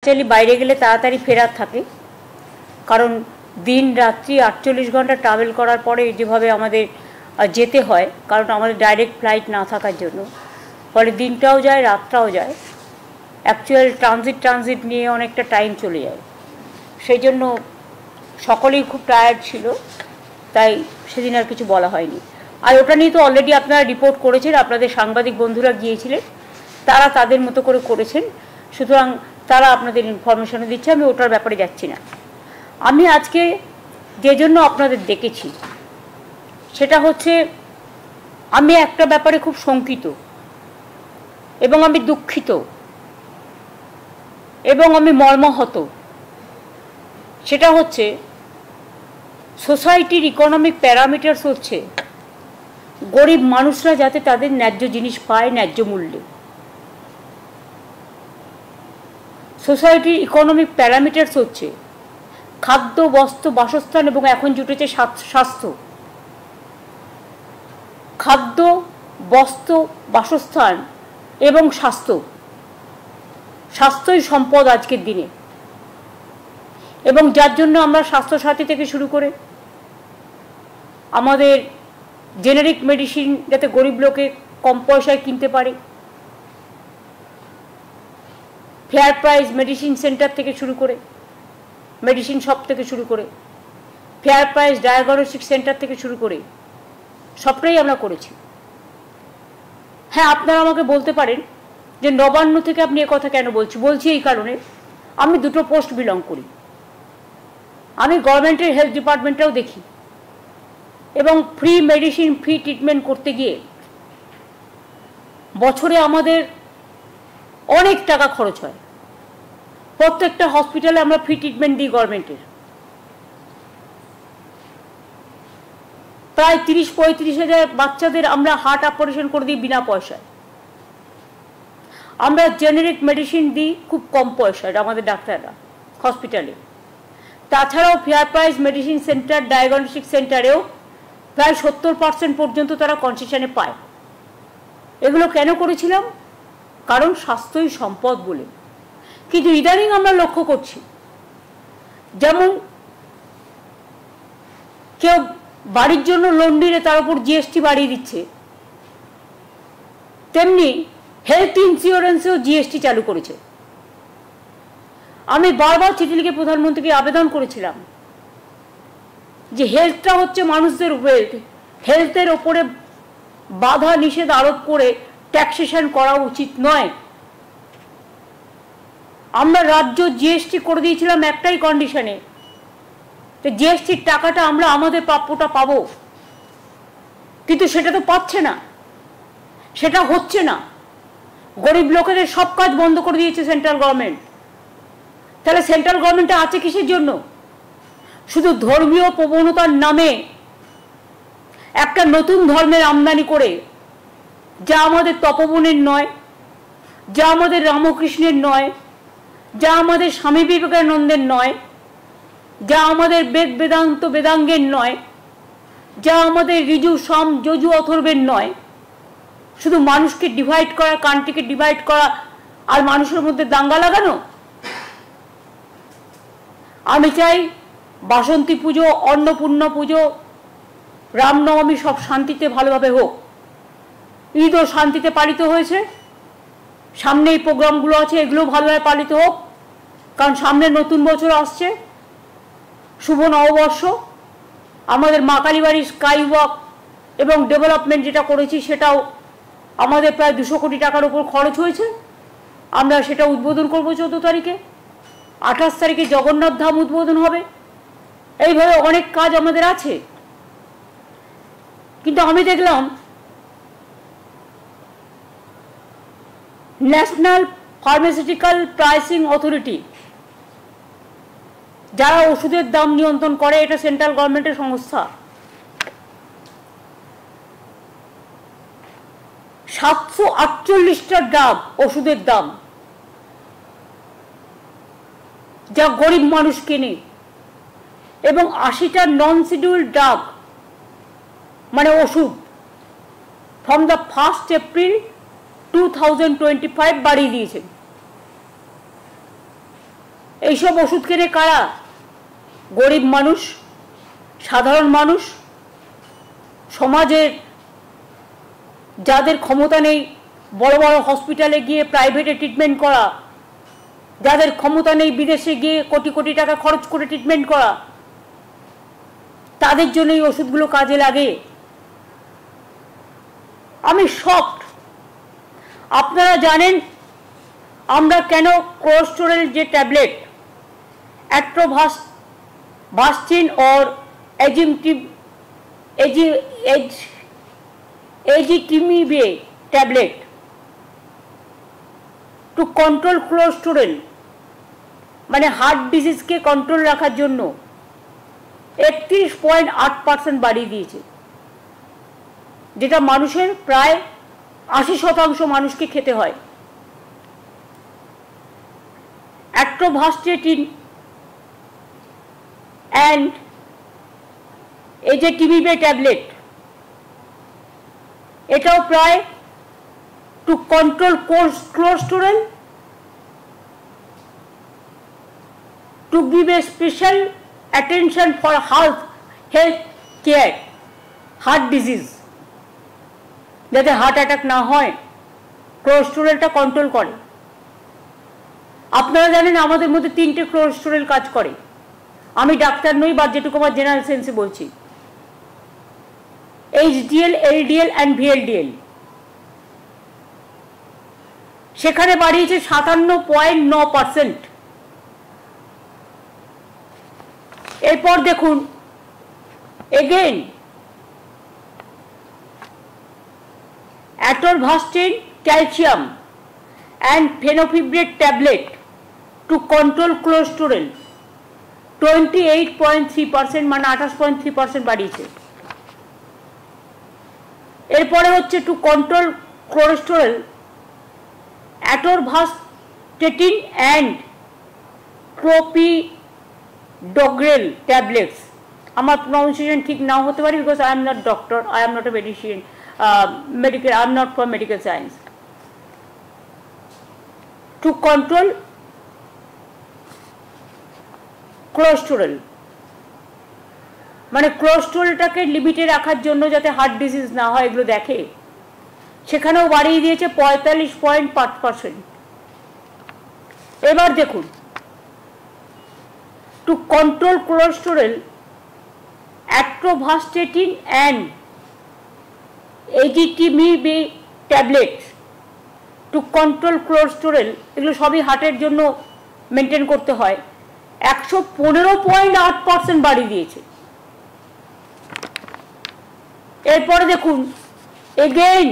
Actually বাইরে গেলে তাড়াতাড়ি ফেরার থাকে, কারণ দিন রাত্রি 48 ঘন্টা ট্রাভেল করার পরে যেভাবে আমাদের যেতে হয়, কারণ আমাদের ডাইরেক্ট ফ্লাইট না থাকার জন্য, ফলে দিনটাও যায় রাতটাও যায়, অ্যাকচুয়াল ট্রানজিট নিয়ে অনেকটা টাইম চলে যায়। সেই জন্য সকলেই খুব টায়ার্ড ছিল, তাই সেদিন আর কিছু বলা হয়নি। আর ওটা নিয়ে তো অলরেডি আপনারা রিপোর্ট করেছেন, আপনাদের সাংবাদিক বন্ধুরা গিয়েছিলেন, তারা তাদের মতো করে করেছেন, সুতরাং তারা আপনাদের ইনফরমেশনও দিচ্ছে, আমি ওটার ব্যাপারে যাচ্ছি না। আমি আজকে যে জন্য আপনাদের ডেকেছি সেটা হচ্ছে, আমি একটা ব্যাপারে খুব শঙ্কিত এবং আমি দুঃখিত এবং আমি মর্মাহত। সেটা হচ্ছে সোসাইটির ইকোনমিক প্যারামিটারস হচ্ছে গরিব মানুষরা যাতে তাদের ন্যায্য জিনিস পায় ন্যায্য মূল্যে। সোসাইটির ইকোনমিক প্যারামিটারস হচ্ছে খাদ্য, বস্ত্র, বাসস্থান এবং এখন জুটেছে স্বাস্থ্য। খাদ্য, বস্ত্র, বাসস্থান এবং স্বাস্থ্যই সম্পদ আজকের দিনে, এবং যার জন্য আমরা স্বাস্থ্যসাথী থেকে শুরু করে আমাদের জেনারিক মেডিসিন যাতে গরিব লোকে কম পয়সায় কিনতে পারে, ফেয়ার প্রাইস মেডিসিন সেন্টার থেকে শুরু করে, মেডিসিন শপ থেকে শুরু করে, ফেয়ার প্রাইস ডায়াগনস্টিক সেন্টার থেকে শুরু করে সবটাই আমরা করেছি। হ্যাঁ, আপনারা আমাকে বলতে পারেন যে নবান্ন থেকে আপনি কথা কেন বলছি এই কারণে, আমি দুটো পোস্ট বিলং করি। আমি গভর্নমেন্টের হেলথ ডিপার্টমেন্টটাও দেখি, এবং ফ্রি মেডিসিন, ফ্রি ট্রিটমেন্ট করতে গিয়ে বছরে আমাদের অনেক টাকা খরচ হয়। প্রত্যেকটা হসপিটালে আমরা ফ্রি ট্রিটমেন্ট দিই গভর্নমেন্টের, প্রায় 30-35 হাজার বাচ্চাদের আমরা হার্ট অপারেশন করে দিই বিনা পয়সায়। আমরা জেনারিক মেডিসিন দিই খুব কম পয়সায় আমাদের ডাক্তাররা হসপিটালে। তাছাড়াও fair price medicine centre, diagnostic সেন্টারেও প্রায় 70% পর্যন্ত তারা কনসেশনে পায়। এগুলো কেন করেছিলাম? কারণ স্বাস্থ্যই সম্পদ বলে। কিন্তু ইদানিং আমরা লক্ষ্য করছি, যেমন কেউ বাড়ির জন্য লোন নিলে তার উপর জিএসটি বাড়িয়ে দিচ্ছে, তেমনি হেলথ ইন্স্যুরেন্সেও জিএসটি চালু করেছে। আমি বারবার চিঠি লিখে প্রধানমন্ত্রীকে আবেদন করেছিলাম যে হেলথটা হচ্ছে মানুষদের ওয়েলথ, হেলথের ওপরে বাধা নিষেধ আরোপ করে ট্যাক্সেশন করা উচিত নয়। আমরা রাজ্য জিএসটি করে দিয়েছিলাম একটাই কন্ডিশনে, যে জিএসটির টাকাটা আমরা আমাদের প্রাপ্যটা পাবো, কিন্তু সেটা তো পাচ্ছে না, সেটা হচ্ছে না। গরিব লোকেদের সব কাজ বন্ধ করে দিয়েছে সেন্ট্রাল গভর্নমেন্ট। তাহলে সেন্ট্রাল গভর্নমেন্টে আছে কিসের জন্য? শুধু ধর্মীয় প্রবণতার নামে একটা নতুন ধর্মের আমদানি করে, যা আমাদের তপবনের নয়, যা আমাদের রামকৃষ্ণের নয়, যা আমাদের স্বামী বিবেকানন্দের নয়, যা আমাদের বেদ বেদান্ত বেদাঙ্গের নয়, যা আমাদের ঋজু সাম যজু অথর্বের নয়। শুধু মানুষকে ডিভাইড করা, কান্ট্রিকে ডিভাইড করা আর মানুষের মধ্যে দাঙ্গা লাগানো। আমি চাই বাসন্তী পুজো, অন্নপূর্ণা পুজো, রামনবমী সব শান্তিতে ভালোভাবে হোক। ঈদও শান্তিতে পালিত হয়েছে, সামনে এই প্রোগ্রামগুলো আছে, এগুলো ভালোভাবে পালিত হোক, কারণ সামনে নতুন বছর আসছে, শুভ নববর্ষ। আমাদের মা কালীবাড়ির স্কাই ওয়াক এবং ডেভেলপমেন্ট যেটা করেছি সেটাও আমাদের প্রায় 200 কোটি টাকার উপর খরচ হয়েছে। আমরা সেটা উদ্বোধন করব 14 তারিখে, 28 তারিখে জগন্নাথ ধাম উদ্বোধন হবে। এইভাবে অনেক কাজ আমাদের আছে। কিন্তু আমি দেখলাম ন্যাশনাল ফার্মাসিউটিক্যাল প্রাইসিং অথরিটি, যারা ওষুধের দাম নিয়ন্ত্রণ করে, এটা সেন্ট্রাল গভর্নমেন্টের সংস্থা, 748টা ড্রাগ ওষুধের দাম, যা গরিব মানুষ কেনে, এবং 80টা নন শিডিউল ড্রাগ মানে ওষুধ ফ্রম দ্য 1 এপ্রিল 2025 বাড়িয়ে দিয়েছেন। এইসব ওষুধ কেনে কারা? গরিব মানুষ, সাধারণ মানুষ, সমাজের যাদের ক্ষমতা নেই বড় বড় হসপিটালে গিয়ে প্রাইভেটে ট্রিটমেন্ট করা, যাদের ক্ষমতা নেই বিদেশে গিয়ে কোটি কোটি টাকা খরচ করে ট্রিটমেন্ট করা, তাদের জন্য এই ওষুধগুলো কাজে লাগে। আমি শকড। আপনারা জানেন আমরা কেন ক্লোস্টোরেল যে tablet atorvastatin or ezetimibe tablet to control cholesterol, মানে হার্ট ডিজিজকে কন্ট্রোল রাখার জন্য 31.8% বাড়িয়ে দিয়েছে, যেটা মানুষের প্রায় 80% মানুষকে খেতে হয়। অ্যাট্রোভাস্টিন and ezetimibe ট্যাবলেট এটাও প্রায় to control cholesterol, to give a special attention for health care, heart disease, যাতে হার্ট অ্যাটাক না হয়, কোলেস্টেরলটা কন্ট্রোল করে। আপনারা জানেন আমাদের মধ্যে 3টে কোলেস্টেরল কাজ করে। আমি ডাক্তার নই, বা যেটুকু আমার জেনারেল সেন্সে বলছি। HDL, LDL and VLDL সেখানে বাড়িয়েছে 57.9%। এরপর দেখুন again atorvastatin calcium and fenofibrate tablet to control cholesterol 28.3%, মানে 28.3% বাড়িয়েছে। এরপরে হচ্ছে to control cholesterol atorvastatin and clopidogrel tablets. আমার প্রনাউন্সিয়েশন ঠিক নাও হতে পারে, because I am not doctor, I am not a medician, medical, I am not for medical science. To control cholesterol, মানে কোলেস্টেরলটাকে লিমিটে রাখার জন্য যাতে হার্ট ডিজিজ না হয় এগুলো দেখে, সেখানেও বাড়িয়ে দিয়েছে 45.5%। এবার দেখুন to control cholesterol atorvastatin and ezetimibe tablets to control cholesterol, এগুলো সবই হার্টের জন্য মেনটেন করতে হয়, 115.8% বাড়িয়ে দিয়েছে। এরপরে দেখুন এগেইন